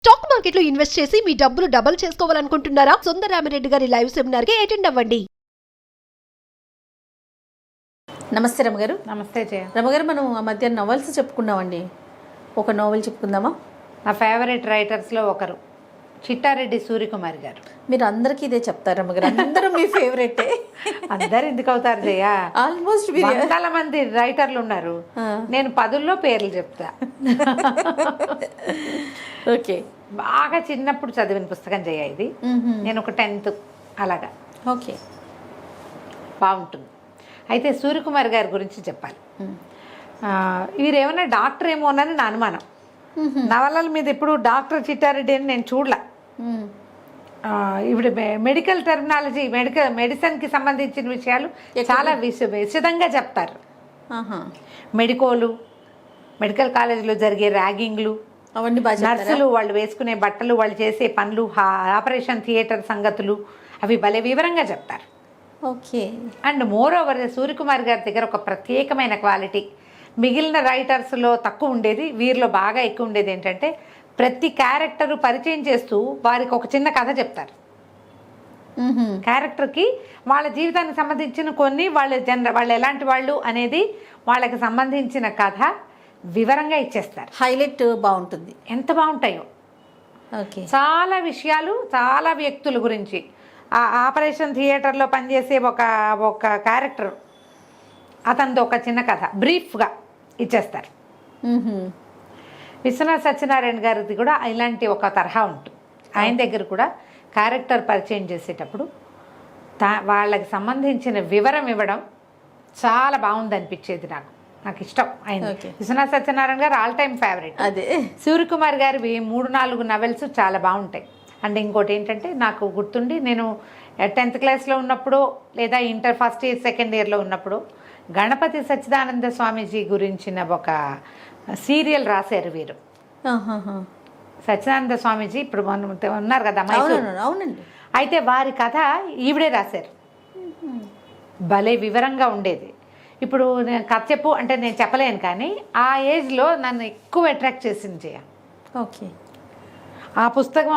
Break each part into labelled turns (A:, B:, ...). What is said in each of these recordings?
A: Stock మార్కెట్లో invest చేసి మీ డబ్బులు డబుల్ చేసుకోవాలనుకుంటున్నారా? సుందరరామిరెడ్డి గారి లైవ్ సెమినార్ కి అటెండ్ అవ్వండి.
B: నమస్తే రమగారు.
C: నమస్తే జయ.
B: రమగారు, మనం ఆ మధ్య నవల్స్ చెప్పుకున్నామండి. ఒక నోవెల్ చెప్పుకుందామా?
C: నా ఫేవరెట్ రైటర్స్లో ఒకరు చిట్టారెడ్డి సూర్యకుమార్ గారు.
B: మీరు అందరికీ ఇదే చెప్తారు రమగారు, అందరూ మీ ఫేవరెటే.
C: అందరు ఎందుకు అవుతారు జయ?
B: ఆల్మోస్ట్
C: వందల మంది రైటర్లు ఉన్నారు, నేను 10లో పేర్లు చెప్తా.
B: ఓకే.
C: బాగా చిన్నప్పుడు చదివిన పుస్తకం జయ ఇది. నేను ఒక 10th అలాగా.
B: ఓకే,
C: బాగుంటుంది. అయితే సూర్యకుమార్ గారి గురించి చెప్పాలి. వీరేమన్నా డాక్టర్ ఏమోనని నా అనుమానం. నవలల మీద ఇప్పుడు డాక్టర్ చిట్టారెడ్డి అని నేను చూడలే. ఇప్పుడు మెడికల్ టెర్మినాలజీ, మెడిసిన్కి సంబంధించిన విషయాలు చాలా విశదంగా చెప్తారు. మెడికల్ కాలేజీలో జరిగే ర్యాగింగ్లు,
B: అవన్నీ బాగా
C: నర్సులు వాళ్ళు వేసుకునే బట్టలు, వాళ్ళు చేసే పనులు, ఆపరేషన్ థియేటర్ సంగతులు అవి భలే వివరంగా చెప్తారు.
B: Okay.
C: And more over Suryakumar గారి దగ్గర ఒక ప్రత్యేకమైన క్వాలిటీ మిగిలిన రైటర్స్లో తక్కువ ఉండేది, వీరిలో బాగా ఎక్కువ ఉండేది ఏంటంటే ప్రతి క్యారెక్టరు పరిచయం చేస్తూ వారికి ఒక చిన్న కథ చెప్తారు. క్యారెక్టర్కి వాళ్ళ జీవితానికి సంబంధించిన కొన్ని, వాళ్ళు ఎలాంటి వాళ్ళు అనేది వాళ్ళకి సంబంధించిన కథ వివరంగా ఇచ్చేస్తారు.
B: హైలైట్ బాగుంటుంది.
C: ఎంత బాగుంటాయో.
B: ఓకే.
C: చాలా విషయాలు, చాలా వ్యక్తుల గురించి. ఆ ఆపరేషన్ థియేటర్లో పనిచేసే ఒక క్యారెక్టర్, అతనిది ఒక చిన్న కథ బ్రీఫ్గా ఇచ్చేస్తారు. విశ్వనాథ్ సత్యనారాయణ గారిది కూడా ఇలాంటి ఒక తరహా ఉంటుంది. ఆయన దగ్గర కూడా క్యారెక్టర్ పరిచయం చేసేటప్పుడు వాళ్ళకి సంబంధించిన వివరం ఇవ్వడం చాలా బాగుంది అనిపించేది. నాకు ఇష్టం ఆయన. విశ్వనాథ్ సత్యనారాయణ గారు ఆల్ టైమ్ ఫేవరెట్.
B: అదే.
C: సూర్యకుమార్ గారివి 3-4 నవెల్స్ చాలా బాగుంటాయి. అండ్ ఇంకోటి ఏంటంటే నాకు గుర్తుండి, నేను 10th క్లాస్లో ఉన్నప్పుడు లేదా ఇంటర్ ఫస్ట్ ఇయర్ సెకండ్ ఇయర్లో ఉన్నప్పుడు గణపతి సచ్చిదానంద స్వామీజీ గురించిన ఒక సీరియల్ రాశారు వీరు. సచ్చిదానంద స్వామీజీ ఇప్పుడు ఉన్నారు కదా మైసూరు.
B: అవునండి.
C: అయితే వారి కథ ఈవిడే రాశారు. భలే వివరంగా ఉండేది. ఇప్పుడు నేను కథ చెప్పు అంటే నేను చెప్పలేను, కానీ ఆ ఏజ్లో నన్ను ఎక్కువ అట్రాక్ట్ చేసింది జయ.
B: ఓకే.
C: ఆ పుస్తకం,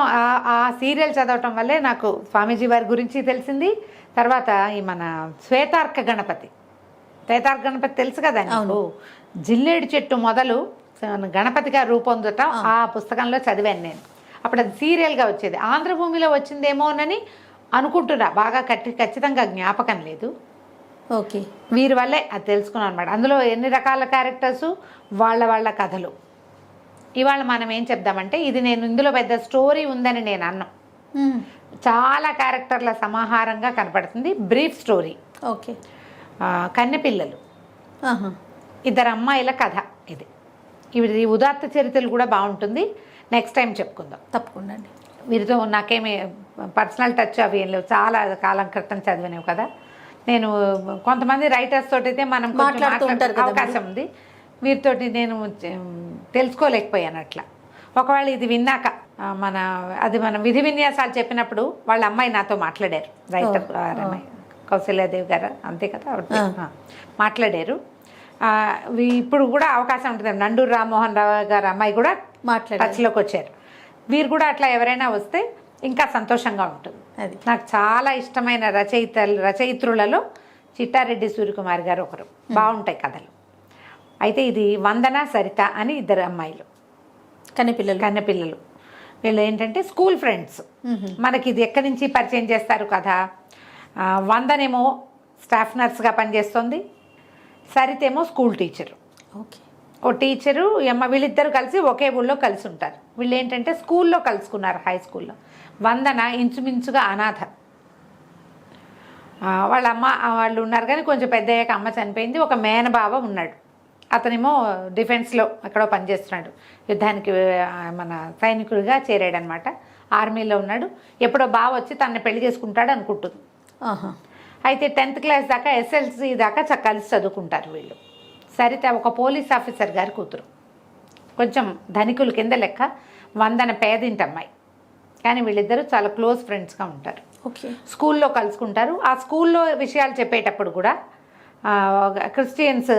C: ఆ సీరియల్ చదవటం వల్లే నాకు స్వామీజీ వారి గురించి తెలిసింది. తర్వాత ఈ మన శ్వేతార్క గణపతి తెలుసు కదా నీకు? జిల్లేడు చెట్టు మొదలు గణపతిగా రూపొందటం ఆ పుస్తకంలో చదివాను నేను. అప్పుడు అది సీరియల్గా వచ్చేది. ఆంధ్రభూమిలో వచ్చిందేమోనని అనుకుంటున్నా, బాగా ఖచ్చితంగా జ్ఞాపకం లేదు.
B: ఓకే.
C: వీరి వల్లే అది తెలుసుకున్నాను అనమాట. అందులో ఎన్ని రకాల క్యారెక్టర్సు, వాళ్ళ కథలు. ఇవాళ మనం ఏం చెప్దామంటే, ఇది నేను ఇందులో పెద్ద స్టోరీ ఉందని నేను అన్నాం. చాలా క్యారెక్టర్ల సమాహారంగా కనపడుతుంది. Brief story.
B: ఓకే.
C: కన్నెపిల్లలు, 2 అమ్మాయిల కథ ఇది. ఇవి ఉదాత్త చరిత్రలు కూడా బాగుంటుంది. నెక్స్ట్ టైం చెప్పుకుందాం
B: తప్పకుండా.
C: వీరితో నాకేమి పర్సనల్ టచ్ అవి ఏం లేవు, చాలా కాలం క్రితం చదివినవి కదా. నేను కొంతమంది రైటర్స్ తోటి అయితే మనం మాట్లాడుతుంటారు అవకాశం ఉంది, వీరితోటి నేను తెలుసుకోలేకపోయాను అట్లా. ఒకవేళ ఇది విన్నాక మన విధి విన్యాసాలు చెప్పినప్పుడు వాళ్ళ అమ్మాయి నాతో మాట్లాడారు, రైటర్ అమ్మాయి కౌశల్యాదేవి గారు, అంతే కదా, మాట్లాడారు. ఇప్పుడు కూడా అవకాశం ఉంటుంది. నండూరు రామ్మోహన్ రావు గారు అమ్మాయి కూడా టచ్లోకి వచ్చారు. వీరు కూడా అట్లా ఎవరైనా వస్తే ఇంకా సంతోషంగా ఉంటుంది. అది నాకు చాలా ఇష్టమైన రచయిత్రులలో చిట్టారెడ్డి సూర్యకుమార్ గారు ఒకరు. బాగుంటాయి కథలు. అయితే ఇది వందన, సరిత అని 2 అమ్మాయిలు, కన్నెపిల్లలు. వీళ్ళు ఏంటంటే స్కూల్ ఫ్రెండ్స్. మనకి ఇది ఎక్కడి నుంచి పరిచయం చేస్తారు కదా. వందనేమో స్టాఫ్ నర్స్గా పనిచేస్తుంది, సరితేమో స్కూల్ టీచరు.
B: ఓకే.
C: ఓ టీచరు వీళ్ళిద్దరు కలిసి ఒకే ఊళ్ళో కలిసి ఉంటారు. వీళ్ళు ఏంటంటే స్కూల్లో కలుసుకున్నారు, హై స్కూల్లో. వందన ఇంచుమించుగా అనాథ. వాళ్ళ అమ్మ వాళ్ళు ఉన్నారు, కానీ కొంచెం పెద్ద అయ్యాక అమ్మ చనిపోయింది. ఒక మేనబావ ఉన్నాడు, అతనేమో డిఫెన్స్లో ఎక్కడో పనిచేస్తున్నాడు. యుద్ధానికి మన సైనికుడిగా చేరాడనమాట. ఆర్మీలో ఉన్నాడు. ఎప్పుడో బావ వచ్చి తనని పెళ్లి చేసుకుంటాడు అనుకుంటుంది. అయితే 10th క్లాస్ దాకా, SLC దాకా కలిసి చదువుకుంటారు వీళ్ళు. సరిత ఒక పోలీస్ ఆఫీసర్ గారి కూతురు, కొంచెం ధనికుల కింద లెక్క. వందన పేదింటి అమ్మాయి, కానీ వీళ్ళిద్దరూ చాలా క్లోజ్ ఫ్రెండ్స్గా ఉంటారు.
B: ఓకే.
C: స్కూల్లో కలుసుకుంటారు. ఆ స్కూల్లో విషయాలు చెప్పేటప్పుడు కూడా క్రిస్టియన్స్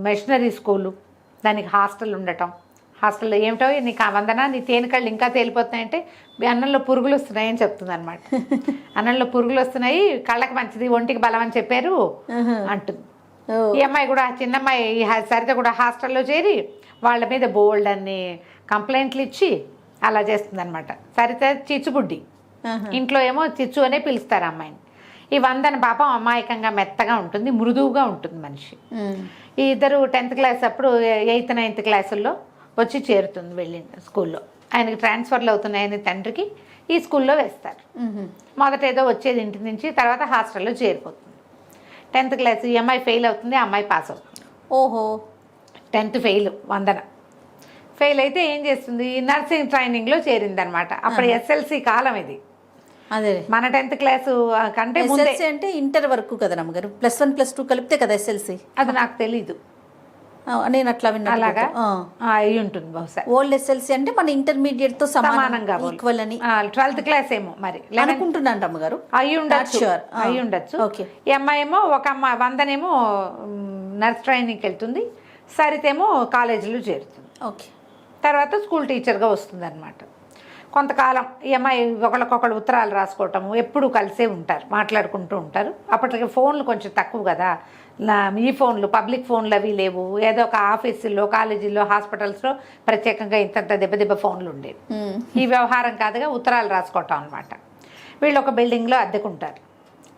C: మిషనరీ స్కూలు, దానికి హాస్టల్ ఉండటం, హాస్టల్లో ఏమిటో నీకు ఆ వందన నీ తేనెకళ్ళు ఇంకా తేలిపోతున్నాయంటే అన్నంలో పురుగులు వస్తున్నాయని చెప్తుంది అనమాట. అన్నంలో పురుగులు వస్తున్నాయి, కళ్ళకి మంచిది, ఒంటికి బలం అని చెప్పారు అంటుంది. ఈ అమ్మాయి కూడా, చిన్నమ్మాయి సరిత కూడా హాస్టల్లో చేరి వాళ్ళ మీద బోల్డ్ అన్ని కంప్లైంట్లు ఇచ్చి అలా చేస్తుంది అనమాట. సరిత చిచ్చుబుడ్డి, ఇంట్లో ఏమో చిచ్చు అనే పిలుస్తారు అమ్మాయిని. ఈ వందన పాపం అమాయకంగా మెత్తగా ఉంటుంది, మృదువుగా ఉంటుంది మనిషి. ఈ ఇద్దరు 10th క్లాస్ అప్పుడు 8th 9th క్లాసుల్లో వచ్చి చేరుతుంది వెళ్ళింది స్కూల్లో. ఆయనకి ట్రాన్స్ఫర్లు అవుతున్నాయని తండ్రికి ఈ స్కూల్లో వేస్తారు. మొదట ఏదో వచ్చేది ఇంటి నుంచి, తర్వాత హాస్టల్లో చేరిపోతుంది. 10th క్లాస్ ఈ అమ్మాయి ఫెయిల్ అవుతుంది, ఆ అమ్మాయి పాస్ అవుతుంది.
B: ఓహో,
C: 10th ఫెయిల్ వందన. ఫెయిల్ అయితే ఏం చేస్తుంది, నర్సింగ్ ట్రైనింగ్లో చేరిందనమాట. అప్పుడు ఎస్ఎల్సి కాలం ఇది.
B: అదే
C: మన 10th క్లాసు కంటే ముందే.
B: ఎస్ఎల్సి అంటే ఇంటర్ వరకు కదా నమ్మగారు, +1 +2 కలిపితే కదా ఎస్ఎల్సి.
C: అది నాకు తెలీదు,
B: నేను అట్లా విన్నా.
C: అలాగా అయి ఉంటుంది బహుశా.
B: ఓల్డ్ ఎస్ఎల్సి అంటే మన ఇంటర్మీడియట్ తో
C: సమానంగా
B: ఈక్వల్ అని.
C: 12th క్లాస్ ఏమో మరి
B: అనుకుంటున్నాను రమ్మగారు.
C: అయి ఉండొచ్చు. ఈ అమ్మాయి ఏమో ఒక అమ్మాయి వందనేమో నర్స్ ట్రైనింగ్కి వెళ్తుంది, సరితేమో కాలేజీలో చేరుతుంది.
B: ఓకే.
C: తర్వాత స్కూల్ టీచర్గా వస్తుంది అనమాట. కొంతకాలం ఈ అమ్మాయి ఒకళ్ళకొకళ్ళు ఉత్తరాలు రాసుకోవటము, ఎప్పుడు కలిసే ఉంటారు, మాట్లాడుకుంటూ ఉంటారు. అప్పటికి ఫోన్లు కొంచెం తక్కువ కదా, ఈ ఫోన్లు పబ్లిక్ ఫోన్లు అవి లేవు. ఏదో ఒక ఆఫీసుల్లో, కాలేజీల్లో, హాస్పిటల్స్లో ప్రత్యేకంగా ఇంత దెబ్బ ఫోన్లు ఉండేవి. ఈ వ్యవహారం కాదుగా ఉత్తరాలు రాసుకోవటం అనమాట. వీళ్ళు ఒక బిల్డింగ్లో అద్దెకుంటారు.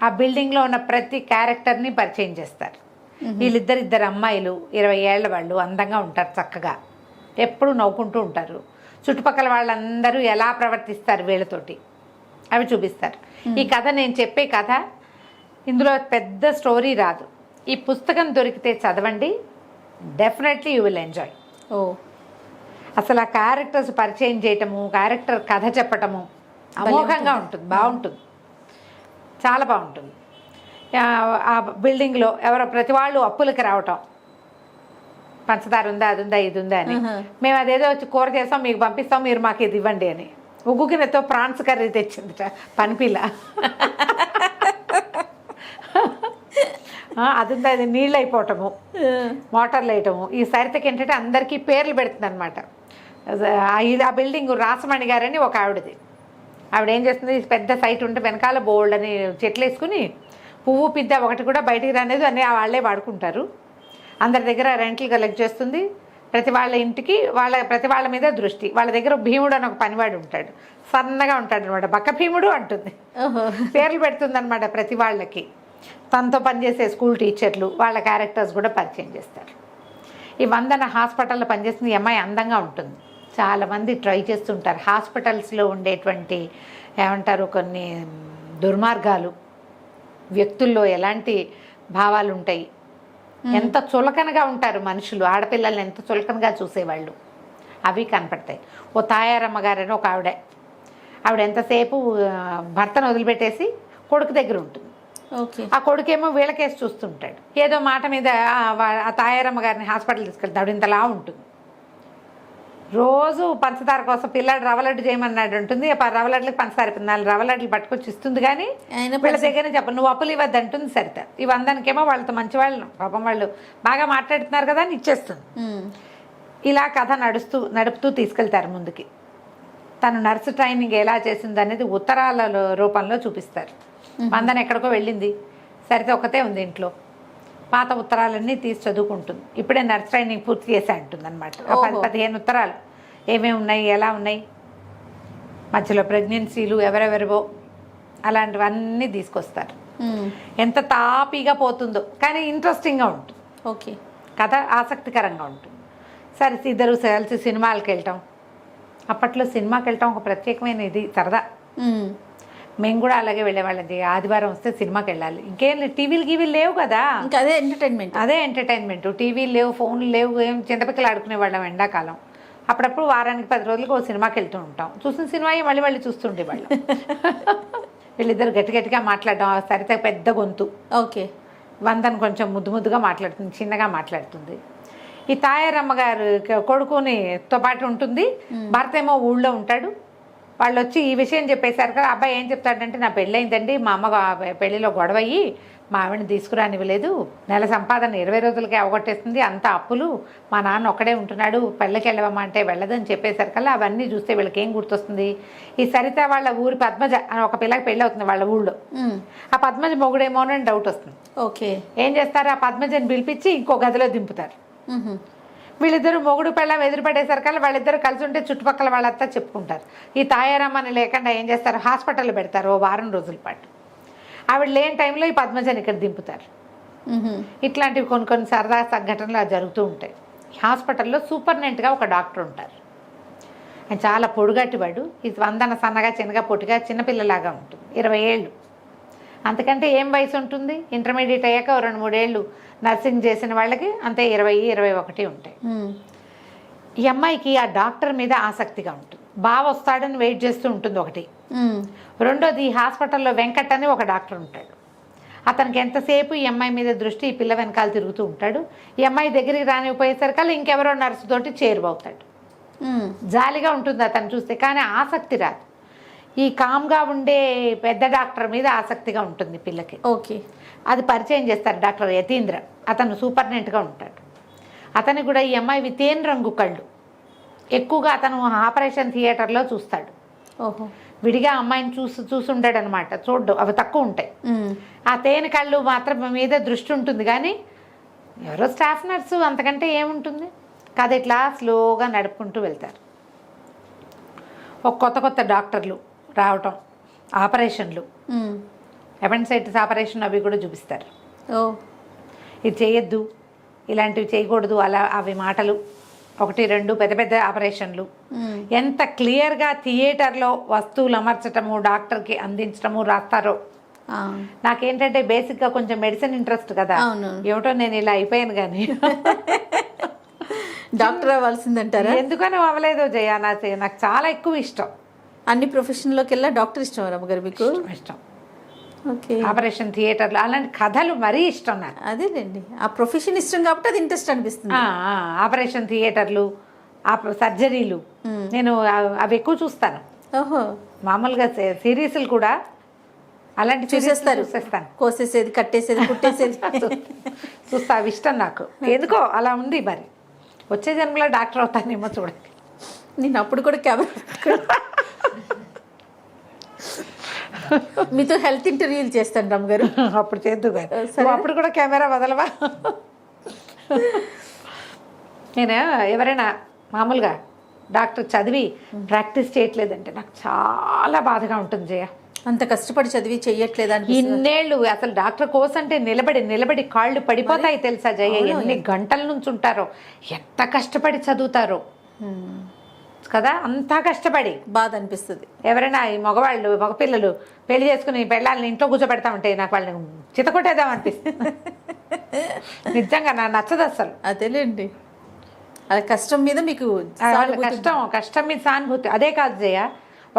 C: ఆ బిల్డింగ్లో ఉన్న ప్రతి క్యారెక్టర్ని పరిచయం చేస్తారు. వీళ్ళిద్దరు అమ్మాయిలు 20 ఏళ్ల వాళ్ళు, అందంగా ఉంటారు, చక్కగా ఎప్పుడు నవ్వుకుంటూ ఉంటారు. చుట్టుపక్కల వాళ్ళందరూ ఎలా ప్రవర్తిస్తారు వీళ్ళతోటి అవి చూపిస్తారు. ఈ కథ నేను చెప్పే కథ, ఇందులో పెద్ద స్టోరీ రాదు. ఈ పుస్తకం దొరికితే చదవండి, డెఫినెట్లీ యూ విల్ ఎంజాయ్.
B: ఓ,
C: అసలు ఆ క్యారెక్టర్స్ పరిచయం చేయటము, క్యారెక్టర్ కథ చెప్పటము అమోఘంగా ఉంటుంది, బాగుంటుంది, చాలా బాగుంటుంది. ఆ బిల్డింగ్లో ఎవరో ప్రతి వాళ్ళు అప్పులకి రావటం, పంచదార ఉందా, అది ఉందా, ఇది ఉందా అని. మేము అదేదో వచ్చి కూర చేస్తాం, మీకు పంపిస్తాం, మీరు మాకు ఇది ఇవ్వండి అని. ఉగ్గుగినెతో ప్రాన్స్ కర్రీ తెచ్చిందిట పనిపిల్ల. అది ఉందా, అది నీళ్ళు అయిపోవటము, మోటార్లు వేయటము. ఈ సరితకి ఏంటంటే అందరికీ పేర్లు పెడుతుంది అనమాట. ఆ బిల్డింగ్ రాసమణి గారని ఒక ఆవిడది. ఆవిడ ఏం చేస్తుంది, పెద్ద సైట్ ఉంటే వెనకాల బోల్డ్ అని చెట్లు వేసుకుని పువ్వు పిద్ద ఒకటి కూడా బయటికి రానేది అని వాళ్ళే వాడుకుంటారు. అందరి దగ్గర రెంట్లు కలెక్ట్ చేస్తుంది. ప్రతి వాళ్ళ ఇంటికి ప్రతి వాళ్ళ మీద దృష్టి. వాళ్ళ దగ్గర భీముడు అని ఒక పనివాడు ఉంటాడు, సన్నగా ఉంటాడు అనమాట, బక్క భీముడు అంటుంది. పేర్లు పెడుతుంది అనమాట ప్రతి వాళ్ళకి. తనతో పనిచేసే స్కూల్ టీచర్లు వాళ్ళ క్యారెక్టర్స్ కూడా పరిచయం చేస్తారు. ఈ వందన హాస్పిటల్లో పనిచేస్తుంది. ఈ అమ్మాయి అందంగా ఉంటుంది. చాలామంది ట్రై చేస్తుంటారు. హాస్పిటల్స్లో ఉండేటువంటి ఏమంటారు, కొన్ని దుర్మార్గాలు, వ్యక్తుల్లో ఎలాంటి భావాలు ఉంటాయి, ఎంత చులకనగా ఉంటారు మనుషులు, ఆడపిల్లల్ని ఎంత చులకనగా చూసేవాళ్ళు, అవి కనపడతాయి. ఓ తాయారమ్మ గారని ఒక ఆవిడ ఎంతసేపు భర్తను వదిలిపెట్టేసి కొడుకు దగ్గర ఉంటుంది. ఆ కొడుకేమో వీళ్ళకేసి చూస్తుంటాడు. ఏదో మాట మీద ఆ తాయారమ్మ గారిని హాస్పిటల్ తీసుకెళ్తాడు. ఇంతలా ఉంటుంది. రోజు పంచదార కోసం పిల్లాడు రవ్వలడ్డు చేయమన్నాడు ఉంటుంది. రవ్వలడ్లకి పంచదార 4 రవ్వలడ్లు పట్టుకొచ్చి ఇస్తుంది. కానీ వీళ్ళ దగ్గర చెప్ప, నువ్వు అప్పులు ఇవ్వద్దు అంటుంది సరిత. ఈ వందనికేమో వాళ్ళతో మంచి వాళ్ళు, పాపం వాళ్ళు బాగా మాట్లాడుతున్నారు కదా అని ఇచ్చేస్తుంది. ఇలా కథ నడుపుతూ తీసుకెళ్తారు ముందుకి. తను నర్సు ట్రైనింగ్ ఎలా చేసింది అనేది ఉత్తరాల రూపంలో చూపిస్తారు. వందన ఎక్కడికో వెళ్ళింది, సరిత ఒక్కతే ఉంది ఇంట్లో. పాత ఉత్తరాలన్నీ తీసి చదువుకుంటుంది. ఇప్పుడే నర్స్ ట్రైనింగ్ పూర్తి చేసి అంటుంది అనమాట. 10-15 ఉత్తరాలు ఏమేమి ఉన్నాయి, ఎలా ఉన్నాయి, మధ్యలో ప్రెగ్నెన్సీలు ఎవరెవరివో అలాంటివన్నీ తీసుకొస్తారు. ఎంత తాపీగా పోతుందో, కానీ ఇంట్రెస్టింగ్గా ఉంటుంది.
B: ఓకే,
C: కథ ఆసక్తికరంగా ఉంటుంది. సరే, ఇద్దరు కలిసి సినిమాలకు వెళ్ళటం. అప్పట్లో సినిమాకి వెళ్ళటం ఒక ప్రత్యేకమైన ఇది, సరదా. మేము కూడా అలాగే వెళ్ళేవాళ్ళది. ఆదివారం వస్తే సినిమాకి వెళ్ళాలి. ఇంకేం టీవీలు లేవు కదా,
B: ఇంకా అదే ఎంటర్టైన్మెంట్. టీవీలు లేవు, ఫోన్లు లేవు, ఏం చింతపిక్కలు ఆడుకునేవాళ్ళం ఎండాకాలం. అప్పుడప్పుడు వారానికి 10 రోజులకు ఒక సినిమాకి వెళ్తూ ఉంటాం. చూసిన సినిమా మళ్ళీ చూస్తుండేవాళ్ళం. వీళ్ళిద్దరు గట్టిగా మాట్లాడడం. సరిత పెద్ద గొంతు. ఓకే.
C: వందన్ కొంచెం ముద్దుగా మాట్లాడుతుంది, చిన్నగా మాట్లాడుతుంది. ఈ తాయారమ్మ గారు కొడుకునితో పాటు ఉంటుంది. భర్త ఏమో ఊళ్ళో ఉంటాడు. వాళ్ళు వచ్చి ఈ విషయం చెప్పేశారు కదా. అబ్బాయి ఏం చెప్తాడంటే, నా పెళ్ళయిందండి, మా అమ్మ పెళ్ళిలో గొడవ అయ్యి మా ఆవిడని తీసుకురానివ్వలేదు, నెల సంపాదన 20 రోజులకే అవగొట్టేస్తుంది, అంత అప్పులు, మా నాన్న ఒక్కడే ఉంటున్నాడు, పెళ్ళకి వెళ్ళవమ్మా అంటే వెళ్ళదని చెప్పేసరికల్లా అవన్నీ చూస్తే వీళ్ళకి ఏం గుర్తొస్తుంది, ఈ సరిత వాళ్ళ ఊరి పద్మజ అని ఒక పిల్లకి పెళ్ళి అవుతుంది వాళ్ళ ఊళ్ళో. ఆ పద్మజ మొగుడేమో అని డౌట్ వస్తుంది.
B: ఓకే.
C: ఏం చేస్తారు, ఆ పద్మజని పిలిపించి ఇంకో గదిలో దింపుతారు. వీళ్ళిద్దరు మొగుడు పెళ్ళం ఎదురుపడేసరికల్లా వాళ్ళిద్దరు కలిసి ఉంటే చుట్టుపక్కల వాళ్ళంతా చెప్పుకుంటారు. ఈ తాయారమ్మని లేకుండా ఏం చేస్తారు, హాస్పిటల్లో పెడతారు ఓ వారం రోజుల పాటు. ఆవిడ లేని టైంలో ఈ పద్మజని ఇక్కడ దింపుతారు. ఇట్లాంటివి కొన్ని సరదా సంఘటనలు జరుగుతూ ఉంటాయి. హాస్పిటల్లో సూపర్నెంట్గా ఒక డాక్టర్ ఉంటారు. ఆయన చాలా పొడుగట్టివాడు. ఇది వందన సన్నగా చిన్నగా పొట్టిగా చిన్నపిల్లలాగా ఉంటుంది. 20 ఏళ్ళు, అంతకంటే ఏం వయసు ఉంటుంది. ఇంటర్మీడియట్ అయ్యాక 2-3 ఏళ్ళు నర్సింగ్ చేసిన వాళ్ళకి అంతే 20-21 ఉంటాయి. ఈ అమ్మాయికి ఆ డాక్టర్ మీద ఆసక్తిగా ఉంటుంది. బాగా వస్తాడని వెయిట్ చేస్తూ ఉంటుంది ఒకటి. రెండోది, ఈ హాస్పిటల్లో వెంకట్ అని ఒక డాక్టర్ ఉంటాడు. అతనికి ఎంతసేపు ఈ అమ్మాయి మీద దృష్టి, ఈ పిల్ల వెనకాల తిరుగుతూ ఉంటాడు. ఈ అమ్మాయి దగ్గరికి రానిపోయేసరికల్లా ఇంకెవరో నర్సు తోటి చేరువవుతాడు. జాలిగా ఉంటుంది అతను చూస్తే, కానీ ఆసక్తి రాదు. ఈ కామ్గా ఉండే పెద్ద డాక్టర్ మీద ఆసక్తిగా ఉంటుంది పిల్లకి.
B: ఓకే.
C: అది పరిచయం చేస్తారు డాక్టర్ యతీంద్ర. అతను సూపర్నెంట్గా ఉంటాడు. అతనికి కూడా ఈ అమ్మాయి తేనె రంగు కళ్ళు ఎక్కువగా అతను ఆపరేషన్ థియేటర్లో చూస్తాడు.
B: ఓహో.
C: విడిగా అమ్మాయిని చూసుండాడు అనమాట. చూడ్డు, అవి తక్కువ ఉంటాయి. ఆ తేనె కళ్ళు మాత్రం మీద దృష్టి ఉంటుంది, కానీ ఎవరో స్టాఫ్ నర్సు, అంతకంటే ఏముంటుంది. కథ ఇట్లా స్లోగా నడుపుకుంటూ వెళ్తారు. ఒక కొత్త డాక్టర్లు రావటం, ఆపరేషన్లు, అపెండిసైటిస్ ఆపరేషన్ అవి కూడా చూపిస్తారు. ఇది చేయొద్దు, ఇలాంటివి చేయకూడదు, అలా అవి మాటలు 1-2 పెద్ద ఆపరేషన్లు. ఎంత క్లియర్గా థియేటర్లో వస్తువులు అమర్చటము, డాక్టర్కి అందించటము రాస్తారో. నాకేంటంటే బేసిక్గా కొంచెం మెడిసిన్ ఇంట్రెస్ట్ కదా, ఏమిటో నేను ఇలా అయిపోయాను. కానీ
B: డాక్టర్ అవ్వాల్సిందంటారా?
C: ఎందుకని అవ్వలేదు జయ, నాకు చాలా ఎక్కువ ఇష్టం.
B: అన్ని ప్రొఫెషన్లోకి వెళ్ళా డాక్టర్ ఇష్టం రమ్మగారు మీకు?
C: ఇష్టం.
B: ఓకే.
C: ఆపరేషన్ థియేటర్లో అలాంటి కథలు మరీ ఇష్టం నాకు.
B: అదేలేండి, ఆ ప్రొఫెషన్ ఇష్టం కాబట్టి అది ఇంట్రెస్ట్ అనిపిస్తుంది.
C: ఆపరేషన్ థియేటర్లు, సర్జరీలు నేను అవి ఎక్కువ చూస్తాను.
B: ఓహో.
C: మామూలుగా సిరీస్లు కూడా అలాంటి
B: చూసేస్తారు,
C: చూసేస్తాను.
B: కోసేసేది, కట్టేసేది, కుట్టేసేది
C: చూస్తా. అవి ఇష్టం నాకు, ఎందుకో అలా ఉంది. మరి వచ్చే జన్మలో డాక్టర్ అవుతానేమో చూడండి.
B: నేను అప్పుడు కూడా కెమెరా మీతో హెల్త్ ఇంటర్వ్యూలు చేస్తాను రమ్మగారు.
C: అప్పుడు చేద్దు కానీ అప్పుడు కూడా కెమెరా వదలవా? నేను ఎవరైనా మామూలుగా డాక్టర్ చదివి ప్రాక్టీస్ చేయట్లేదంటే నాకు చాలా బాధగా ఉంటుంది జయ.
B: అంత కష్టపడి చదివి చెయ్యట్లేదా?
C: ఇన్నేళ్ళు అసలు డాక్టర్ కోర్స్ అంటే నిలబడి కాళ్ళు పడిపోతాయి తెలుసా జయ. ఎన్ని గంటల నుంచి ఉంటారో, ఎంత కష్టపడి చదువుతారో కదా. అంతా కష్టపడి
B: బాధ అనిపిస్తుంది.
C: ఎవరైనా ఈ మగపిల్లలు పెళ్లి చేసుకుని పెళ్ళాలని ఇంట్లో కూర్చోబెడతామంటే నాకు వాళ్ళని చితకొట్టేద్దాం అనిపిస్తుంది. నిజంగా నాకు నచ్చదు అసలు.
B: అదేలేండి, అది కష్టం మీద మీకు
C: కష్టం మీద సానుభూతి. అదే కాదు జయ,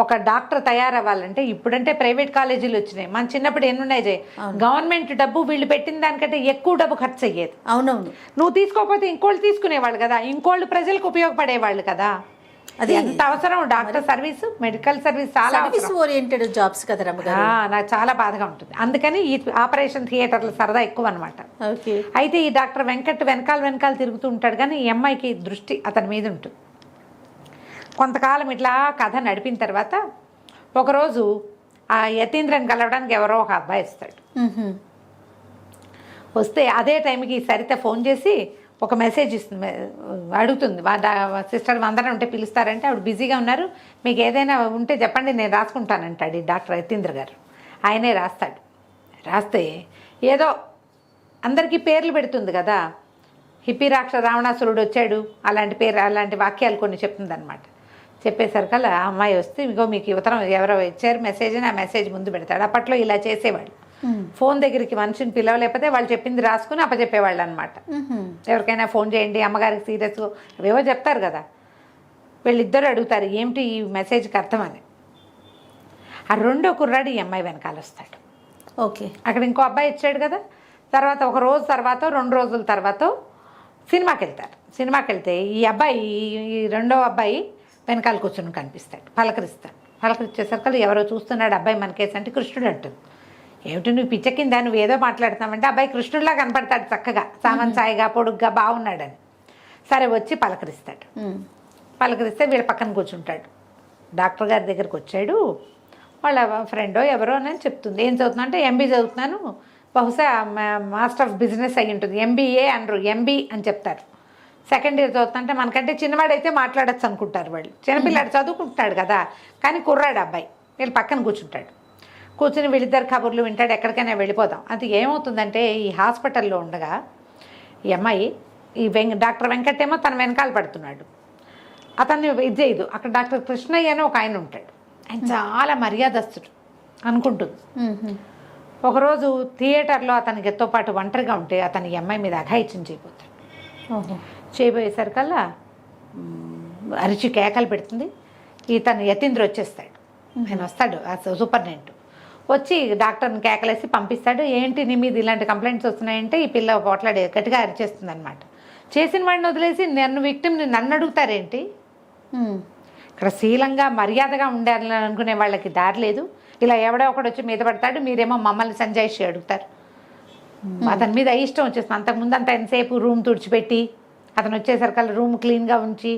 C: ఒక డాక్టర్ తయారవ్వాలంటే ఇప్పుడంటే ప్రైవేట్ కాలేజీలు వచ్చినాయి. మన చిన్నప్పుడు ఎన్ని ఉన్నాయి జయ. గవర్నమెంట్ డబ్బు వీళ్ళు పెట్టిన దానికంటే ఎక్కువ డబ్బు ఖర్చు అయ్యేది.
B: అవునవును.
C: నువ్వు తీసుకోకపోతే ఇంకోళ్ళు తీసుకునేవాళ్ళు కదా, ఇంకోళ్ళు ప్రజలకు ఉపయోగపడేవాళ్ళు కదా. అది ఎంత అవసరం డాక్టర్ సర్వీస్, మెడికల్ సర్వీస్ చాలా
B: ఓరియంటెడ్ జాబ్స్ కదా రమ్మగారు.
C: నాకు చాలా బాధగా ఉంటుంది. అందుకని ఈ ఆపరేషన్ థియేటర్లు సరదా ఎక్కువ అనమాట. అయితే ఈ డాక్టర్ వెంకట్ వెనకాల తిరుగుతూ ఉంటాడు, కానీ ఈ అమ్మాయికి దృష్టి అతని మీద ఉంటుంది. కొంతకాలం ఇట్లా కథ నడిపిన తర్వాత ఒకరోజు ఆ యతీంద్రని కలవడానికి ఎవరో ఒక అబ్బాయి వస్తాడు. వస్తే అదే టైంకి సరిత ఫోన్ చేసి ఒక మెసేజ్ ఇస్తుంది, అడుగుతుంది. సిస్టర్ అందరం ఉంటే పిలుస్తారంటే ఆవిడ బిజీగా ఉన్నారు, మీకు ఏదైనా ఉంటే చెప్పండి నేను రాసుకుంటానంటాడు ఈ డాక్టర్ యతీంద్ర గారు. ఆయనే రాస్తాడు. రాస్తే ఏదో అందరికీ పేర్లు పెడుతుంది కదా. హిప్పిరాక్ష రావణాసురుడు వచ్చాడు, అలాంటి వాక్యాలు కొన్ని చెప్తుంది అనమాట. చెప్పేసరికల్లా ఆ అమ్మాయి వస్తే ఇగో మీకు ఉత్తరం ఎవరో ఇచ్చారు మెసేజ్ అని ఆ మెసేజ్ ముందు పెడతాడు. అప్పట్లో ఇలా చేసేవాళ్ళు. ఫోన్ దగ్గరికి మనిషిని పిలవలేకపోతే వాళ్ళు చెప్పింది రాసుకుని అప్పచెప్పేవాళ్ళు అనమాట. ఎవరికైనా ఫోన్ చేయండి, అమ్మగారికి సీరియస్ అవేవో చెప్తారు కదా. వీళ్ళిద్దరు అడుగుతారు ఏమిటి ఈ మెసేజ్కి అర్థం అని. ఆ రెండో కుర్రాడు ఈ అమ్మాయి వెనకాల వస్తాడు.
B: ఓకే.
C: అక్కడ ఇంకో అబ్బాయి ఇచ్చాడు కదా. తర్వాత ఒక రోజు తర్వాత 2 రోజుల తర్వాత సినిమాకి వెళ్తారు. సినిమాకి వెళ్తే ఈ అబ్బాయి, ఈ రెండో అబ్బాయి వెనకాల కూర్చొని కనిపిస్తాడు. పలకరిస్తాడు. పలకరించేసరికి ఎవరో చూస్తున్నాడు అబ్బాయి మనకేసి అంటే కృష్ణుడు అంటుంది.
B: ఏమిటి నువ్వు పిచ్చకిందా, నువ్వు ఏదో మాట్లాడుతున్నావంటే అబ్బాయి కృష్ణుడిలా కనపడతాడు చక్కగా, సామంతాయిగా పొడుగ్గా బాగున్నాడని. సరే వచ్చి పలకరిస్తాడు. పలకరిస్తే వీళ్ళ పక్కన కూర్చుంటాడు. డాక్టర్ గారి దగ్గరికి వచ్చాడు, వాళ్ళ ఫ్రెండో ఎవరో అని చెప్తుంది. ఏం చదువుతున్నా అంటే ఎంబీ చదువుతున్నాను, బహుశా మాస్టర్ ఆఫ్ బిజినెస్ అయ్యి ఉంటుంది, ఎంబీఏ అనరు, ఎంబీ అని చెప్తారు. సెకండ్ ఇయర్ చదువుతుంటే మనకంటే చిన్నవాడైతే మాట్లాడచ్చు అనుకుంటారు వాళ్ళు. చిన్నపిల్లాడు చదువుకుంటున్నాడు కదా, కానీ కుర్రాడు అబ్బాయి. వీళ్ళు పక్కన కూర్చుంటాడు. కూర్చుని వీళ్ళిద్దరు కబుర్లు వింటాడు, ఎక్కడికైనా వెళ్ళిపోదాం. అది ఏమవుతుందంటే ఈ హాస్పిటల్లో ఉండగా ఈ అమ్మాయి ఈ డాక్టర్ వెంకట్ ఏమో తన వెనకాల పడుతున్నాడు. అతన్ని ఇది చేయదు. అక్కడ డాక్టర్ కృష్ణయ్య అని ఒక ఆయన ఉంటాడు, ఆయన చాలా మర్యాదస్తుడు అనుకుంటుంది. ఒకరోజు థియేటర్లో అతనికి ఎత్తో పాటు ఒంటరిగా ఉంటే అతని ఈ అమ్మాయి మీద అఘాయిత్యం చేయబోతాడు. చేయబోయేసరికల్లా అరిచి కేకలు పెడుతుంది. ఇతను యతీంద్ర వచ్చేస్తాడు. ఆయన వస్తాడు సూపరింటెండెంట్ వచ్చి డాక్టర్ని కేకలేసి పంపిస్తాడు. ఏంటి నీ మీద ఇలాంటి కంప్లైంట్స్ వస్తున్నాయంటే ఈ పిల్ల పోట్లాడే గట్టిగా అరిచేస్తుంది అనమాట. చేసిన వాడిని వదిలేసి నన్ను విక్టిమ్ని నన్ను అడుగుతారేంటి? ఇక్కడ శీలంగా మర్యాదగా ఉండాలని అనుకునే వాళ్ళకి దారి లేదు. ఇలా ఎవడో ఒకడు వచ్చి మీద పడతాడు, మీరేమో మమ్మల్ని సంజాయిషి అడుగుతారు. అతని మీద ఇష్టం వచ్చేస్తుంది. అంతకుముందు అంతా ఎంతసేపు రూమ్ తుడిచిపెట్టి అతను వచ్చేసరికల్లా రూమ్ క్లీన్గా ఉంచి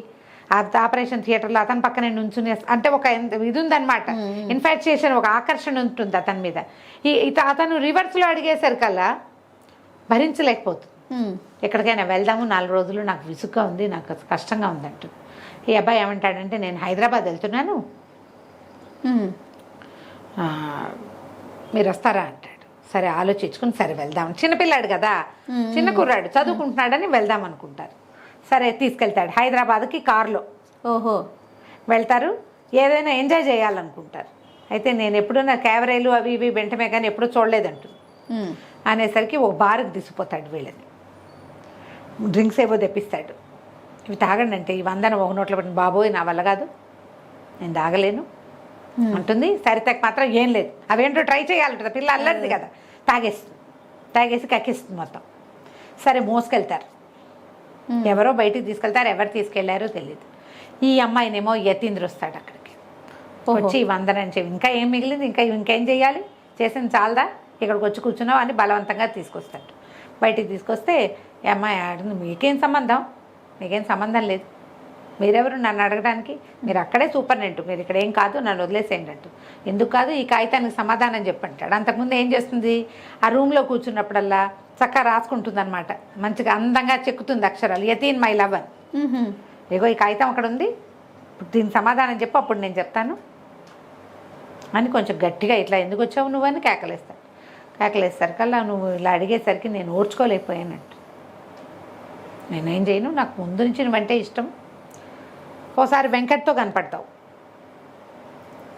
B: ఆపరేషన్ థియేటర్లో అతని పక్కనే నుంచుని, అంటే ఒక ఇది ఉందన్నమాట, ఇన్ఫాక్చుయేషన్, ఒక ఆకర్షణ ఉంటుంది అతని మీద. అతను రివర్స్లో అడిగేసరికల్లా భరించలేకపోతుంది. ఎక్కడికైనా వెళ్దాము, 4 రోజులు నాకు విసుగ్గా ఉంది, నాకు కష్టంగా ఉందంటు. ఈ అబ్బాయి ఏమంటాడంటే నేను హైదరాబాద్ వెళ్తున్నాను, మీరు వస్తారా అంటాడు. సరే ఆలోచించుకుని సరే వెళ్దాం. చిన్నపిల్లాడు కదా, చిన్న కుర్రాడు, చదువుకుంటున్నాడని వెళ్దాం అనుకుంటారు. సరే తీసుకెళ్తాడు హైదరాబాద్కి కారులో. వెళ్తారు, ఏదైనా ఎంజాయ్ చేయాలనుకుంటారు. అయితే నేను ఎప్పుడైనా క్యావరేలు అవి ఇవి వెంటనే కానీ ఎప్పుడూ చూడలేదంటు అనేసరికి ఒక బార్కి తీసుకుపోతాడు వీళ్ళని. డ్రింక్స్ ఏవో తెప్పిస్తాడు. ఇవి తాగండి అంటే ఈ 100 ఒక నోట్లో పట్టిన, బాబోయ్ నా వల్ల కాదు, నేను తాగలేను అంటుంది. సరితకు మాత్రం ఏం లేదు, అవేంటో ట్రై చేయాలంటుంది. పిల్ల అల్లరిది కదా, తాగేసి కక్కిస్తుంది మొత్తం. సరే మోసుకెళ్తారు, ఎవరో బయటికి తీసుకెళ్తారు, ఎవరు తీసుకెళ్లారో తెలియదు. ఈ అమ్మాయినేమో యతీంద్ర వస్తాడు అక్కడికి. వచ్చి 100 అని చెప్పి ఇంకా ఏం మిగిలింది, ఇంకేం చేయాలి, చేసింది చాలదా, ఇక్కడికి వచ్చి కూర్చున్నావు అని బలవంతంగా తీసుకొస్తాడు. బయటికి తీసుకొస్తే ఈ అమ్మాయి ఆడుతుంది, మీకేం సంబంధం లేదు, మీరెవరు నన్ను అడగడానికి, మీరు అక్కడే సూపరింటెండెంట్, మీరు ఇక్కడ ఏం కాదు, నన్ను వదిలేసేయండి అంటూ. ఎందుకు కాదు, ఈ కాగితానికి సమాధానం చెప్పంటాడు. అంతకుముందు ఏం చేస్తుంది, ఆ రూమ్లో కూర్చున్నప్పుడల్లా చక్కగా రాసుకుంటుంది అనమాట, మంచిగా అందంగా చెక్కుతుంది అక్షరాలు, యతీన్ మై లవర్, ఇగో ఈ కాగితం అక్కడ ఉంది, దీనికి సమాధానం చెప్పు, అప్పుడు నేను చెప్తాను అని కొంచెం గట్టిగా, ఇట్లా ఎందుకు వచ్చావు నువ్వు అని కేకలేసరికల్లా నువ్వు ఇలా అడిగేసరికి నేను ఓర్చుకోలేకపోయానంట. నేనేం చేయను, నాకు ముందు నుంచి నువ్వంటే ఇష్టం. ఓసారి వెంకట్తో కనపడతావు,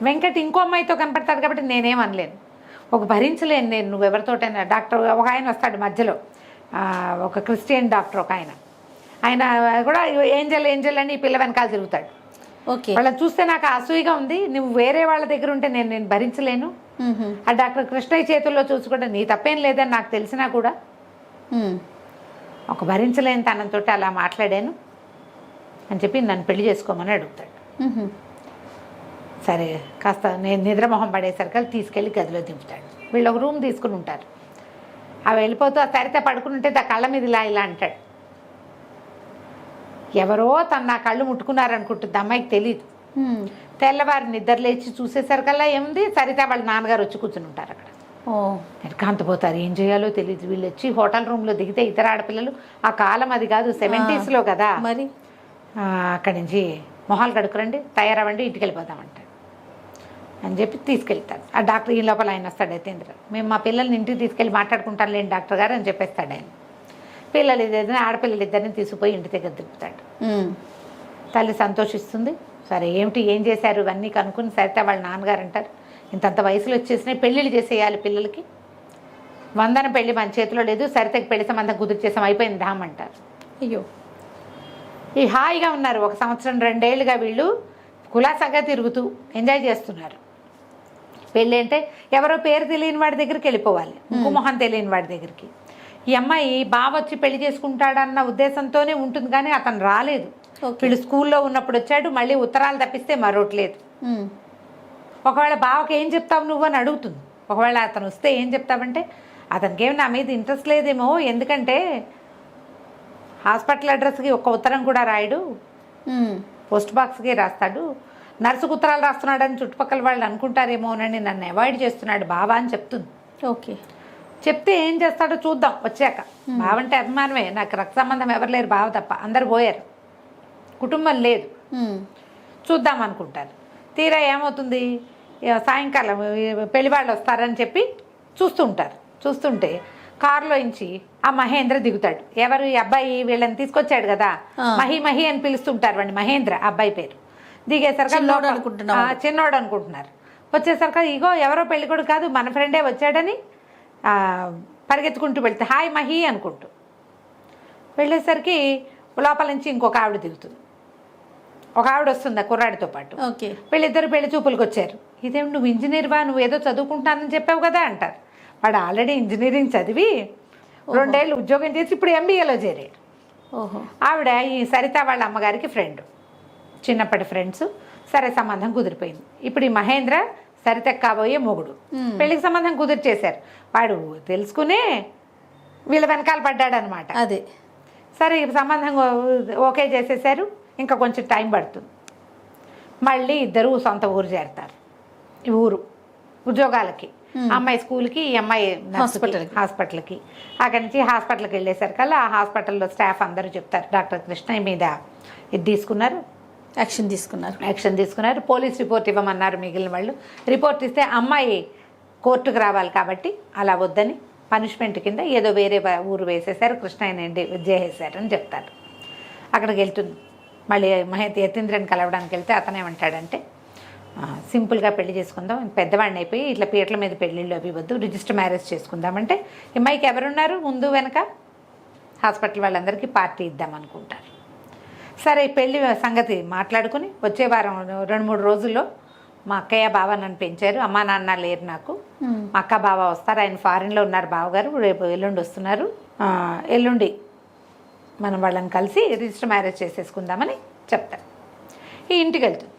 B: వెంకట్ ఇంకో అమ్మాయితో కనపడతాడు కాబట్టి నేనేం అనలేను, ఒక భరించలేను నేను నువ్వెవరితోటైనా. డాక్టర్ ఒక ఆయన వస్తాడు మధ్యలో, ఒక క్రిస్టియన్ డాక్టర్ ఒక ఆయన కూడా ఏంజల్ అని ఈ పిల్ల వెనకాల తిరుగుతాడు. వాళ్ళని చూస్తే నాకు అసూయగా ఉంది, నువ్వు వేరే వాళ్ళ దగ్గర ఉంటే నేను భరించలేను. ఆ డాక్టర్ కృష్ణయ్య చేతుల్లో చూసుకుంటే నీ తప్పేం లేదని నాకు తెలిసినా కూడా ఒక భరించలేని తనంతో అలా మాట్లాడాను అని చెప్పి నన్ను పెళ్లి చేసుకోమని అడుగుతాడు. సరే కాస్త నేను నిద్రమొహం పడేసరికి తీసుకెళ్ళి గదిలో దింపుతాడు. వీళ్ళు ఒక రూమ్ తీసుకుని ఉంటారు. అవి వెళ్ళిపోతూ ఆ సరిత పడుకుని ఉంటే దా కళ్ళ మీద ఇలా అంటాడు. ఎవరో నా కళ్ళు ముట్టుకున్నారనుకుంటుంది, అమ్మాయికి తెలియదు. తెల్లవారి నిద్ర లేచి చూసేసరికల్లా ఏముంది, సరిత వాళ్ళ నాన్నగారు వచ్చి కూర్చుని ఉంటారు అక్కడ. ఎడకాంతపోతారు, ఏం చేయాలో తెలియదు. వీళ్ళు వచ్చి హోటల్ రూమ్లో దిగితే ఇతర ఆడపిల్లలు, ఆ కాలం అది కాదు 70s కదా మరి, అక్కడి నుంచి మొహాలు కడుక్కురండి, తయారవ్వండి, ఇంటికి వెళ్ళిపోతామంటారు అని చెప్పి తీసుకెళ్తారు. ఆ డాక్టర్ ఈ లోపల ఆయన వస్తాడు యతీంద్ర, మేము మా పిల్లల్ని ఇంటికి తీసుకెళ్ళి మాట్లాడుకుంటాను లేండి డాక్టర్ గారు అని చెప్పేస్తాడు ఆయన. పిల్లలు ఇద్దరిని, ఆడపిల్లలు ఇద్దరిని తీసుకుపోయి ఇంటి దగ్గర దింపుతాడు. తల్లి సంతోషిస్తుంది. సరే ఏం చేశారు ఇవన్నీ కనుక్కుని సరితే వాళ్ళ నాన్నగారు అంటారు, ఇంతంత వయసులో వచ్చేసినాయి, పెళ్ళిళ్ళు చేసేయాలి పిల్లలకి, 100 పెళ్ళి మన చేతిలో లేదు, సరితకి పెళ్లి సంబంధం కుదురు చేసాం, అయిపోయింది ధామ్ అంటారు. అయ్యో, ఈ హాయిగా ఉన్నారు 1 సంవత్సరం 2 ఏళ్ళుగా వీళ్ళు కులాసాగా తిరుగుతూ ఎంజాయ్ చేస్తున్నారు. పెళ్ళి అంటే ఎవరో పేరు తెలియని వాడి దగ్గరికి వెళ్ళిపోవాలి, ఇంకో మొహం తెలియని వాడి దగ్గరికి. ఈ అమ్మాయి బావ వచ్చి పెళ్లి చేసుకుంటాడన్న ఉద్దేశంతోనే ఉంటుంది, కానీ అతను రాలేదు. వీళ్ళు స్కూల్లో ఉన్నప్పుడు వచ్చాడు, మళ్ళీ ఉత్తరాలు తప్పిస్తే మరొకట్లేదు. ఒకవేళ బావకి ఏం చెప్తావు నువ్వు అని అడుగుతుంది. ఒకవేళ అతను వస్తే ఏం చెప్తావంటే అతనికి ఏమి నా మీద ఇంట్రెస్ట్ లేదేమో, ఎందుకంటే హాస్పిటల్ అడ్రస్కి ఒక ఉత్తరం కూడా రాయడు, పోస్ట్ బాక్స్కి రాస్తాడు, నర్సుకు ఉత్తరాలు రాస్తున్నాడని చుట్టుపక్కల వాళ్ళు అనుకుంటారేమోనని నన్ను అవాయిడ్ చేస్తున్నాడు బావా అని చెప్తుంది.
C: ఓకే.
B: చెప్తే ఏం చేస్తాడో చూద్దాం వచ్చాక. బావ అంటే అభిమానమే, నాకు రక్త సంబంధం ఎవరు లేరు, బావ తప్ప, అందరు పోయారు, కుటుంబం లేదు, చూద్దాం అనుకుంటారు. తీరా ఏమవుతుంది, సాయంకాలం పెళ్లి వాళ్ళు వస్తారని చెప్పి చూస్తుంటే కారులో ఇంచి ఆ మహేంద్ర దిగుతాడు. ఎవరు, ఈ అబ్బాయి వీళ్ళని తీసుకొచ్చాడు కదా, మహి అని పిలుస్తుంటారు వాడిని, మహేంద్ర అబ్బాయి పేరు. దిగేసరికి చిన్నోడు అనుకుంటున్నారు. వచ్చేసరికి ఇగో ఎవరో పెళ్ళికొడు కాదు మన ఫ్రెండే వచ్చాడని పరిగెత్తుకుంటూ వెళ్తే హాయ్ మహి అనుకుంటూ వెళ్ళేసరికి లోపల నుంచి ఇంకొక ఆవిడ దిగుతుంది. ఒక ఆవిడ వస్తుంది ఆ కుర్రాడితో పాటు. వీళ్ళిద్దరు పెళ్లి చూపులకు వచ్చారు. ఇదేమి నువ్వు ఇంజనీర్వా, నువ్వు ఏదో చదువుకుంటానని చెప్పావు కదా అంటారు. వాడు ఆల్రెడీ ఇంజనీరింగ్ చదివి 2 ఏళ్ళు ఉద్యోగం చేసి ఇప్పుడు MBAలో చేరాడు. ఆవిడ ఈ సరిత వాళ్ళ అమ్మగారికి ఫ్రెండ్, చిన్నప్పటి ఫ్రెండ్స్. సరే సంబంధం కుదిరిపోయింది. ఇప్పుడు ఈ మహేంద్ర సరిత కాబోయే మొగుడు, పెళ్లికి సంబంధం కుదిర్చేశారు. వాడు తెలుసుకునే వీళ్ళ వెనకాల పడ్డాడు అనమాట.
C: అదే
B: సరే ఈ సంబంధం ఓకే చేసేసారు. ఇంకా కొంచెం టైం పడుతుంది. మళ్ళీ ఇద్దరు సొంత ఊరు చేరతారు. ఈ ఊరు ఉద్యోగాలకి, అమ్మాయి స్కూల్కి, ఈ అమ్మాయి హాస్పిటల్కి. అక్కడి నుంచి హాస్పిటల్కి వెళ్ళేసరికల్లా ఆ హాస్పిటల్లో స్టాఫ్ అందరూ చెప్తారు డాక్టర్ కృష్ణ మీద ఇది తీసుకున్నారు, యాక్షన్ తీసుకున్నారు, పోలీస్ రిపోర్ట్ ఇవ్వమన్నారు. మిగిలిన వాళ్ళు రిపోర్ట్ ఇస్తే అమ్మాయి కోర్టుకు రావాలి కాబట్టి అలా వద్దని పనిష్మెంట్ కింద ఏదో వేరే ఊరు వేసేసారు, కృష్ణయ్యని చేసేసారు అని చెప్తారు. అక్కడికి వెళ్తుంది. మళ్ళీ యతీంద్రని కలవడానికి వెళ్తే అతనేమంటాడంటే సింపుల్గా పెళ్లి చేసుకుందాం, పెద్దవాడిని అయిపోయి ఇట్లా పీటల మీద పెళ్ళిళ్ళు అవి వద్దు, రిజిస్టర్ మ్యారేజ్ చేసుకుందామంటే అమ్మాయికి ఎవరున్నారు ముందు వెనక, హాస్పిటల్ వాళ్ళందరికీ పార్టీ ఇద్దాం అనుకుంటారు. సరే పెళ్లి సంగతి మాట్లాడుకుని వచ్చే వారం 2-3 రోజుల్లో మా అక్కయ్య బావ నన్ను పెంచారు, అమ్మా నాన్న లేరు నాకు, మా అక్క బావ వస్తారు, ఆయన ఫారిన్లో ఉన్నారు బావగారు, రేపు ఎల్లుండి వస్తున్నారు, ఎల్లుండి మనం వాళ్ళని కలిసి రిజిస్టర్ మ్యారేజ్ చేసేసుకుందామని చెప్తారు. ఈ ఇంటికి వెళ్తుంది.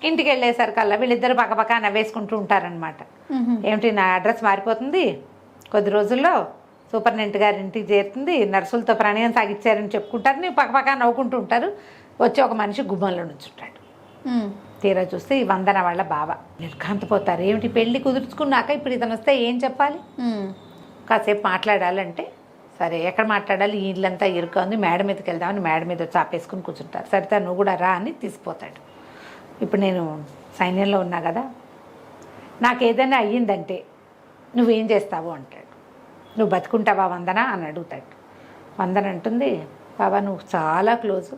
B: ఇంటికి వెళ్ళేసరికల్లా వీళ్ళిద్దరు పక్కపక్క నవ్వేసుకుంటూ ఉంటారనమాట. ఏమిటి నా అడ్రస్ మారిపోతుంది, కొద్ది రోజుల్లో సూపరింటెండెంట్ గారి ఇంటికి చేరుతుంది, నర్సులతో ప్రణయం సాగించారని చెప్పుకుంటారు, నీవు పక్కపక్క నవ్వుకుంటూ ఉంటారు. వచ్చి ఒక మనిషి గుమ్మంలో నుంచుంటాడు. తీరా చూస్తే ఈ వందన వాళ్ళ బావ. నిర్ఘాంతపోతారు. ఏమిటి పెళ్ళి కుదుర్చుకున్నాక ఇప్పుడు ఇతను వస్తే ఏం చెప్పాలి, కాసేపు మాట్లాడాలంటే సరే ఎక్కడ మాట్లాడాలి, ఈ ఇల్లంతా ఇరుక ఉంది, మేడ మీదకి వెళ్దామని మేడ మీద చాపేసుకుని కూర్చుంటారు. సరితా నువ్వు కూడా రా అని తీసుకుపోతాడు. ఇప్పుడు నేను సైన్యంలో ఉన్నా కదా, నాకు ఏదైనా అయ్యిందంటే నువ్వేం చేస్తావు అంటాడు. నువ్వు బతుకుంటావా వందన అని అడుగుతాడు. వందన అంటుంది, బాబా నువ్వు చాలా క్లోజు,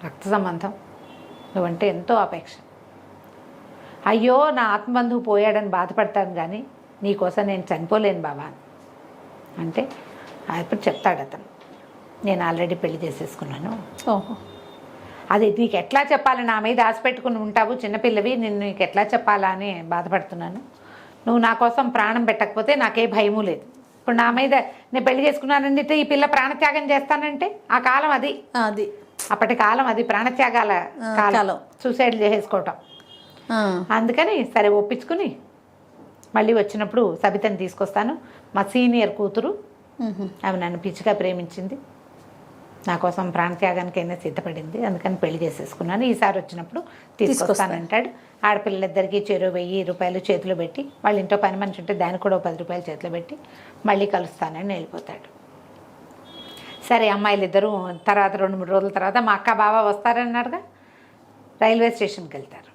B: రక్త సంబంధం, నువ్వంటే ఎంతో అపేక్ష, అయ్యో నా ఆత్మబంధువు పోయాడని బాధపడతాను కానీ నీకోసం నేను చనిపోలేను బాబా అంటే అప్పుడు చెప్తాడు అతను, నేను ఆల్రెడీ పెళ్లి చేసేసుకున్నాను. అది నీకు ఎట్లా చెప్పాలి, నా మీద ఆశ పెట్టుకుని ఉంటావు, చిన్నపిల్లవి, నేను నీకు ఎట్లా చెప్పాలా అని బాధపడుతున్నాను. నువ్వు నా కోసం ప్రాణం పెట్టకపోతే నాకే భయము లేదు. ఇప్పుడు నా మీద నేను పెళ్లి చేసుకున్నానంటే ఈ పిల్ల ప్రాణత్యాగం చేస్తానంటే ఆ కాలం అది అప్పటి కాలం అది, ప్రాణత్యాగాల కాలం, సూసైడ్ చేసేసుకోవటం. అందుకని సరే ఒప్పించుకుని మళ్ళీ వచ్చినప్పుడు సబితని తీసుకొస్తాను, మా సీనియర్ కూతురు, ఆమె నన్ను పిచ్చిగా ప్రేమించింది, నా కోసం ప్రాణత్యాగానికైనా సిద్ధపడింది, అందుకని పెళ్లి చేసేసుకున్నాను, ఈసారి వచ్చినప్పుడు తీసుకొస్తానంటాడు. ఆడపిల్లలిద్దరికీ చెరో 1000 రూపాయలు చేతిలో పెట్టి, వాళ్ళ ఇంట్లో పని మనిషి ఉంటే దానికి కూడా 10 రూపాయలు చేతిలో పెట్టి మళ్ళీ కలుస్తానని వెళ్ళిపోతాడు. సరే అమ్మాయిలు ఇద్దరు తర్వాత 2-3 రోజుల తర్వాత మా అక్క బావ వస్తారన్నారుగా, రైల్వే స్టేషన్కి వెళ్తారు.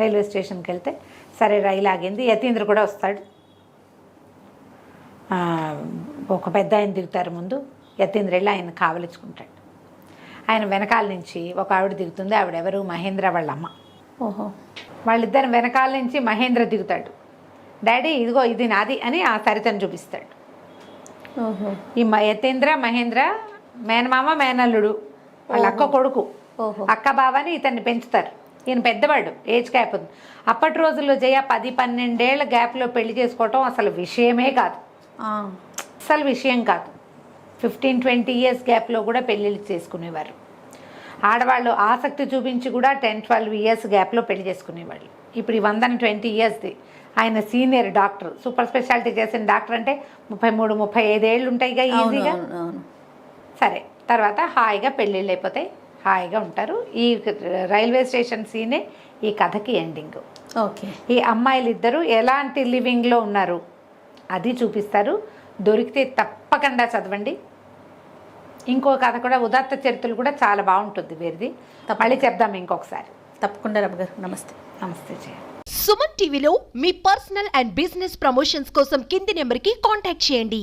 B: రైల్వే స్టేషన్కి వెళ్తే సరే రైలు ఆగింది, యతీంద్ర కూడా వస్తాడు. ఒక పెద్ద ఆయన దిగుతారు ముందు, యతీంద్ర వెళ్ళి ఆయన కావలించుకుంటాడు. ఆయన వెనకాల నుంచి ఒక ఆవిడ దిగుతుంది, ఆవిడెవరు, మహేంద్ర వాళ్ళ అమ్మ. వాళ్ళిద్దరు వెనకాల నుంచి మహేంద్ర దిగుతాడు. డాడీ ఇదిగో ఇది నాది అని ఆ సరితను చూపిస్తాడు. ఈ యతీంద్ర మహేంద్ర మేనమామ మేనల్లుడు, వాళ్ళ అక్క కొడుకు, అక్క బావని ఇతన్ని పెంచుతారు. ఈయన పెద్దవాడు, ఏజ్ గ్యాప్ ఉంది. అప్పటి రోజుల్లో 10-12 ఏళ్ల గ్యాప్లో పెళ్లి చేసుకోవటం అసలు విషయమే కాదు, అసలు విషయం కాదు. 15-20 ఇయర్స్ గ్యాప్లో కూడా పెళ్ళిళ్ళు చేసుకునేవారు. ఆడవాళ్ళు ఆసక్తి చూపించి కూడా 10-12 ఇయర్స్ గ్యాప్లో పెళ్లి చేసుకునేవాళ్ళు.
C: ఇప్పుడు ఈ 120 ఇయర్స్ది. ఆయన సీనియర్ డాక్టర్, సూపర్ స్పెషాలిటీ చేసిన డాక్టర్ అంటే 33-35 ఏళ్ళు ఉంటాయిగా ఈజీగా. సరే, తర్వాత హాయిగా పెళ్ళిళ్ళు అయిపోతాయి, హాయిగా ఉంటారు. ఈ రైల్వే స్టేషన్ సీనే ఈ కథకి ఎండింగ్.
B: ఓకే.
C: ఈ అమ్మాయిలు ఇద్దరు ఎలాంటి లివింగ్లో ఉన్నారు అది చూపిస్తారు. దొరికితే తప్పకుండా చదవండి. ఇంకో కథ కూడా, ఉదాత్త చరిత్రలు కూడా చాలా బాగుంటుంది వీరిది. మళ్ళీ చెప్దాం ఇంకొకసారి.
B: తప్పకుండా రమ్య గారు. నమస్తే.
C: నమస్తే జయ.
A: సుమన్ టీవీలో మీ పర్సనల్ అండ్ బిజినెస్ ప్రమోషన్స్ కోసం కింది నెంబర్కి కాంటాక్ట్ చేయండి.